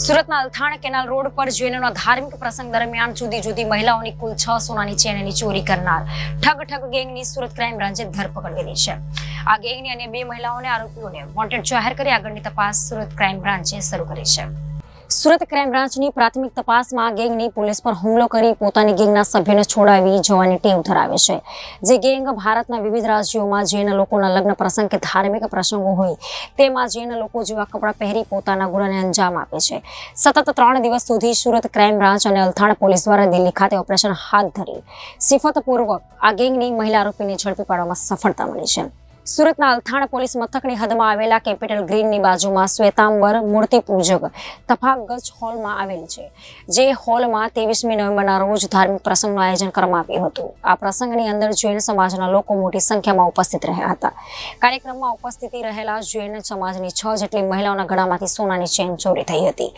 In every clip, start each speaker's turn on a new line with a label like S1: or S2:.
S1: સુરતના Althan canal road પર જૈનોના ધાર્મિક પ્રસંગ દરમિયાન જુદી જુદી મહિલાઓની કુલ 6 સોનાની ચેનની ચોરી કરનાર ઠગ ગેંગની સુરત ક્રાઇમ બ્રાન્ચે ધરપકડ કરી છે. આ ગેંગની અન્ય 2 મહિલાઓને આરોપીઓને વોન્ટેડ જાહેર કરી આગળની તપાસ સુરત ક્રાઇમ બ્રાન્ચે શરૂ કરી છે. સુરત ક્રાઇમ બ્રાન્ચની પ્રાથમિક તપાસમાં ગેંગની પોલીસ પર હુમલો કરી પોતાની ગેંગના સભ્યોને છોડાવી જવાની ટેવ ધરાવે છે. જે ગેંગ ભારતના વિવિધ રાજ્યોમાં જૈન લોકોના લગ્ન પ્રસંગ કે ધાર્મિક પ્રસંગો હોય તેમાં જૈન લોકો જેવા કપડાં પહેરી પોતાના ગુનાને અંજામ આપે છે. સતત 3 દિવસ સુધી સુરત ક્રાઇમ બ્રાન્ચ અને અલથાણ પોલીસ દ્વારા દિલ્હી ખાતે ઓપરેશન હાથ ધરી સિફતપૂર્વક આ ગેંગની મહિલા આરોપીને ઝડપી પાડવામાં સફળતા મળી છે. સુરતના અલથાણ પોલીસ મથકની હદમાં આવેલા કેપિટલ ગ્રીનની બાજુમાં શ્વેતાંબર મૂર્તિ પૂજક તફાગચ હોલમાં આવેલ છે. જે હોલમાં 23મી નવેમ્બરના રોજ ધાર્મિક પ્રસંગનું આયોજન કરવામાં આવ્યું હતું. આ પ્રસંગની અંદર જૈન સમાજના લોકો મોટી સંખ્યામાં ઉપસ્થિત રહ્યા હતા. કાર્યક્રમમાં ઉપસ્થિત રહેલા જૈન સમાજની 6 જેટલી મહિલાઓના ગળામાંથી સોનાની ચેન ચોરી થઈ હતી.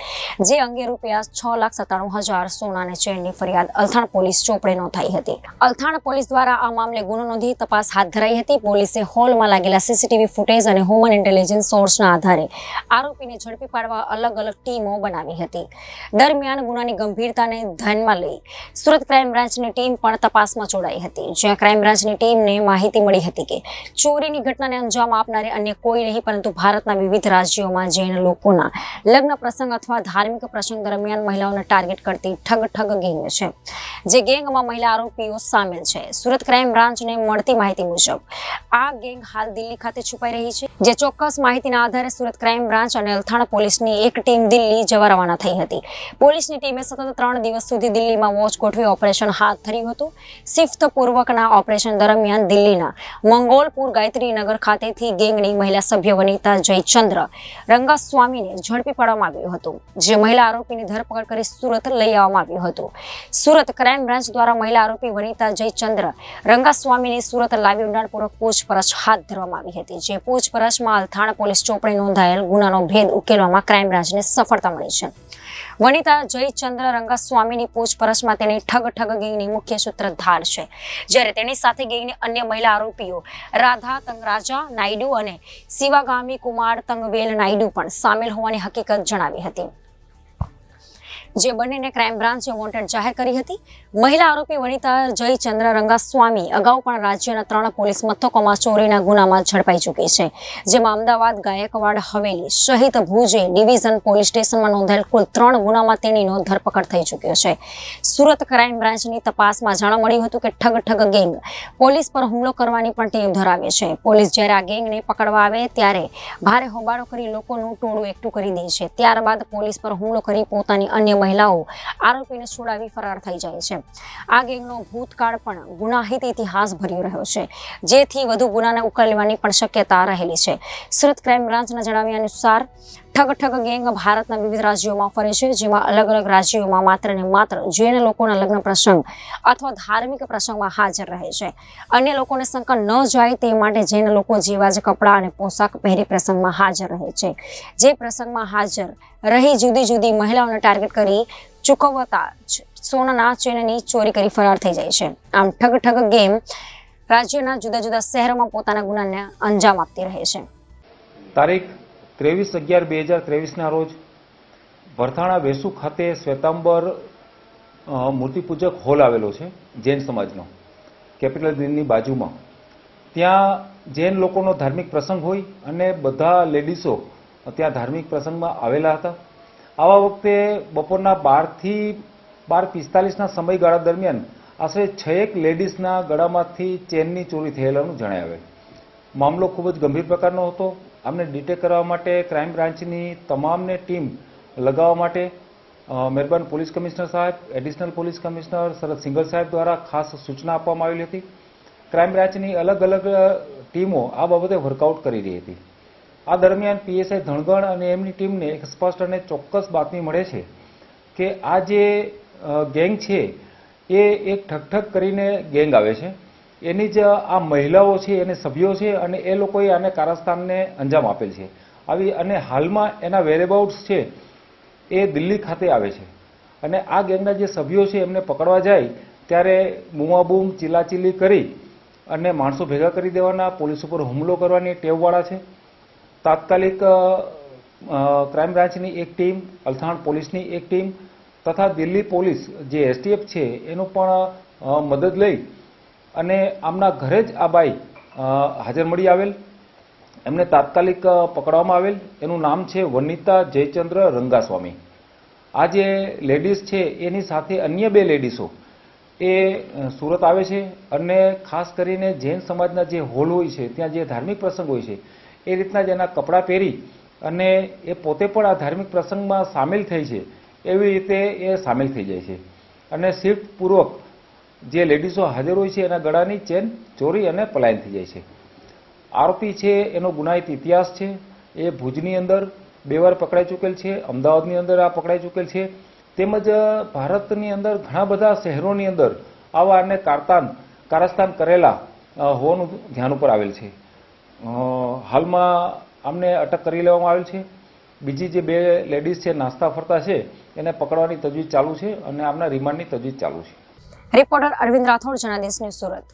S1: જે અંગે રૂપિયા 6,97,000 સોનાની ચેનની ફરિયાદ અલથાણ પોલીસ ચોપડે નોંધાઈ હતી. અલથાણ પોલીસ દ્વારા આ મામલે ગુનો નોંધી તપાસ હાથ ધરાઈ હતી. પોલીસે હોલ લાગેલા સીસીટીવી ફૂટેજ અને હ્યુમન ઇન્ટેલિજન્સ સોર્સના આધારે આરોપીને ઝડપી પાડવા અલગ અલગ ટીમો બનાવી હતી. દરમિયાન ગુનાની ગંભીરતાને ધ્યાનમાં લઈ સુરત ક્રાઇમ બ્રાન્ચની ટીમ પણ તપાસમાં જોડાઈ હતી. જ્યાં ક્રાઇમ બ્રાન્ચની ટીમને માહિતી મળી હતી કે ચોરીની ઘટનાને અંજામ આપનારે અન્ય કોઈ નહીં પરંતુ ભારતના વિવિધ રાજ્યોમાં જૈન લોકોના લગ્ન પ્રસંગ અથવા ધાર્મિક પ્રસંગ દરમિયાન મહિલાઓને ટાર્ગેટ કરતી ઠગ ગેંગ છે. જે ગેંગમાં મહિલા આરોપીઓ સામેલ છે. સુરત ક્રાઇમ બ્રાન્ચને મળતી માહિતી મુજબ આ ગેંગ હાલ દિલ્હી ખાતે છુપાઈ રહી છે. જે ચોક્કસ માહિતીના આધારે સુરત ક્રાઇમ બ્રાન્ચ અને અલથાણ પોલીસની એક ટીમ દિલ્હી જવા રવાના થઈ હતી. પોલીસની ટીમે સતત 3 દિવસ સુધી દિલ્હીમાં વોચ ગોઠવી ઓપરેશન હાથ ધર્યું હતું. શિફ્તપૂર્વકના ઓપરેશન દરમિયાન દિલ્હીના મંગોલપુર ગાયત્રીનગર ખાતેથી ગેંગની મહિલા સભ્ય વનિતા જયચંદ્ર રંગાસ્વામીને ઝડપી પાડવામાં આવ્યું હતું. જે મહિલા આરોપીની ધરપકડ કરી સુરત લઈ આવવામાં આવ્યું હતું. સુરત ક્રાઇમ બ્રાન્ચ દ્વારા મહિલા આરોપી વનિતા જયચંદ્ર રંગાસ્વામીની સુરત લાવી ઊંડાણપૂર્વક પૂછપરછ હાથ ધરવામાં આવી હતી. જે પૂછપરછમાં અલથાણ પોલીસ ચોપડે નોંધાયેલ ગુનાનો ભેદ ઉકેલવામાં ક્રાઇમ બ્રાન્ચને સફળતા મળી છે. વનિતા જયચંદ્ર રંગાસ્વામીની પૂછપરછમાં તેની ઠગ ગેંગની મુખ્ય સૂત્રધાર છે. જ્યારે તેની સાથે ગેંગની અન્ય મહિલા આરોપીઓ રાધા તંગરાજા નાયડુ અને શિવાગામી કુમાર તંગવેલ નાયડુ પણ સામેલ હોવાની હકીકત જણાવી હતી. જે બંનેને ક્રાઇમ બ્રાન્ચે વોન્ટેડ જાહેર કરી હતી. મહિલા આરોપી વનિતા જયચંદ્ર રંગાસ્વામી અગાઉ પણ રાજ્યના 3 પોલીસ મથકોમાં ચોરીના ગુનામાં ઝડપાઈ ચૂકી છે. જેમાં અમદાવાદ, ગાયકવાડ હવેલી સહિત ભુજે ડિવિઝન પોલીસ સ્ટેશનમાં નોંધાયેલ કુલ 3 ગુનામાં તેણીનો ધરપકડ થઈ ચૂક્યો છે. સુરત ક્રાઇમ બ્રાન્ચની તપાસમાં જાણવા મળ્યું હતું કે ઠગ ગેંગ પોલીસ પર હુમલો કરવાની પણ ટેવ ધરાવે છે. પોલીસ જ્યારે આ ગેંગને પકડવા આવે ત્યારે ભારે હોબાળો કરી લોકોનું ટોળું એકઠું કરી દે છે. ત્યારબાદ પોલીસ પર હુમલો કરી પોતાની અન્ય મહિલાઓ આરોપીને છોડાવી ફરાર થઈ જાય છે. આ ગેંગનો ભૂતકાળ પણ ગુનાહિત ઇતિહાસ ભર્યો રહ્યો છે. જેથી વધુ ગુનાને ઉકેલવાની પણ શક્યતા રહેલી છે. સુરત ક્રાઇમ બ્રાન્ચના જણાવ્યા અનુસાર ઠગ ગેંગ ભારતના વિવિધ રાજ્યોમાં ફરે છે. જેમાં અલગ અલગ રાજ્યોમાં માત્ર ને માત્ર જૈન લોકોના લગ્ન પ્રસંગ અથવા ધાર્મિક પ્રસંગમાં હાજર રહે છે. અન્ય લોકોને શંકા ન જાય તે માટે જૈન લોકો જેવા જ કપડાં અને પોશાક પહેરી પ્રસંગમાં હાજર રહે છે. જે પ્રસંગમાં હાજર રહી જુદી મહિલાઓને ટાર્ગેટ કરી ચૂકવતા સોનાના ચેનની ચોરી કરી ફરાર થઈ જાય છે. આમ ઠગ ગેમ રાજ્યના જુદા શહેરોમાં પોતાના ગુનાને અંજામ આપતી રહે છે.
S2: તારીખ 23/11/2023 રોજ વરથાણા વેસુ ખાતે શ્વેતાંબર મૂર્તિપૂજક હોલ આવેલો છે જૈન સમાજનો, કેપિટલ ગ્રીનની બાજુમાં. ત્યાં જૈન લોકોનો ધાર્મિક પ્રસંગ હોય અને બધા લેડીઝો ત્યાં ધાર્મિક પ્રસંગમાં આવેલા હતા. આવા વખતે બપોરના 12થી 12:45ના સમયગાળા દરમિયાન આશરે 6 લેડીઝના ગળામાંથી ચેનની ચોરી થયેલાનું જણાવે. મામલો ખૂબ જ ગંભીર પ્રકારનો હતો. આમને ડિટેક્ટ કરવા માટે ક્રાઇમ બ્રાન્ચની તમામને ટીમ લગાવવા માટે મહેરબાન પોલીસ કમિશનર સાહેબ, એડિશનલ પોલીસ કમિશનર શરદ સિંઘલ સાહેબ દ્વારા ખાસ સૂચના આપવામાં આવેલી હતી. ક્રાઇમ બ્રાન્ચની અલગ અલગ ટીમો આ બાબતે વર્કઆઉટ કરી રહી હતી. આ દરમિયાન પીએસઆઈ ધણગણ અને એમની ટીમને એક સ્પષ્ટ અને ચોક્કસ બાતમી મળે છે કે આ જે ગેંગ છે એ એક ઠગ કરીને ગેંગ આવે છે. એની જ આ મહિલાઓ છે એને સભ્યો છે અને એ લોકોએ આને કારસ્તાનને અંજામ આપેલ છે. આવી અને હાલમાં એના વેરેબાઉટ્સ છે એ દિલ્હી ખાતે આવે છે. અને આ ગેંગના જે સભ્યો છે એમને પકડવા જાય ત્યારે બૂમાબૂમ ચીલાચીલી કરી અને માણસો ભેગા કરી દેવાના, પોલીસ ઉપર હુમલો કરવાની ટેવવાળા છે. તાત્કાલિક ક્રાઇમ બ્રાન્ચની એક ટીમ, અલથાણ પોલીસની એક ટીમ તથા દિલ્હી પોલીસ જે એસટીએફ છે એનું પણ મદદ લઈ અને આમના ઘરે જ આ બાઈ હાજર મળી આવેલ. એમને તાત્કાલિક પકડવામાં આવેલ. એનું નામ છે વનિતા જયચંદ્ર રંગાસ્વામી. આ જે લેડીઝ છે એની સાથે અન્ય 2 લેડીઝો એ સુરત આવે છે અને ખાસ કરીને જૈન સમાજના જે હોલ હોય છે ત્યાં જે ધાર્મિક પ્રસંગ હોય છે એ રીતના જ એના કપડાં પહેરી અને એ પોતે પણ આ ધાર્મિક પ્રસંગમાં સામેલ થઈ છે એવી રીતે એ સામેલ થઈ જાય છે અને શિફ્ટપૂર્વક જે લેડીઝો હાજર હોય છે એના ગળાની ચેન ચોરી અને પલાયન થઈ જાય છે. આરોપી છે એનો ગુનાહિત ઇતિહાસ છે. એ ભુજની અંદર 2 વાર પકડાઈ ચૂકેલ છે, અમદાવાદની અંદર આ પકડાઈ ચૂકેલ છે, તેમજ ભારતની અંદર ઘણા બધા શહેરોની અંદર આવા અને કારસ્તાન કરેલા હોવાનું ધ્યાન ઉપર આવેલ છે. હાલમાં આમને અટક કરી લેવામાં આવેલ છે. બીજી જે 2 લેડીઝ છે નાસ્તા ફરતા છે એને પકડવાની તજવીજ ચાલુ છે અને આમના રિમાન્ડની તજવીજ ચાલુ છે.
S1: Reporter Arvind Rathod, Janadesh news, Surat.